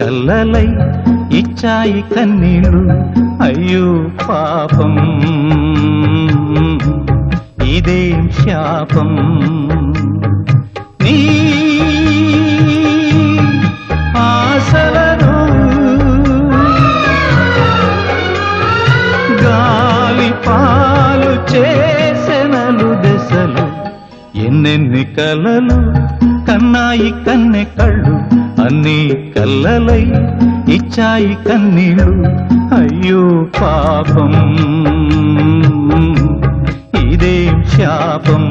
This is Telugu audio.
కల్లలై ఇచ్చాయి కన్నీళ్ళు అయ్యో పాపం ఇదేం శాపం నీ ఆశలను గాలి పాలు చేసెనలు దశలు ఎన్నెన్ని కలలు కన్నాయి కన్నె కళ్ళు అన్నీ కల్లలై ఇచ్చాయి కన్నీళ్ళు అయ్యో పాపం ఇదేం శాపం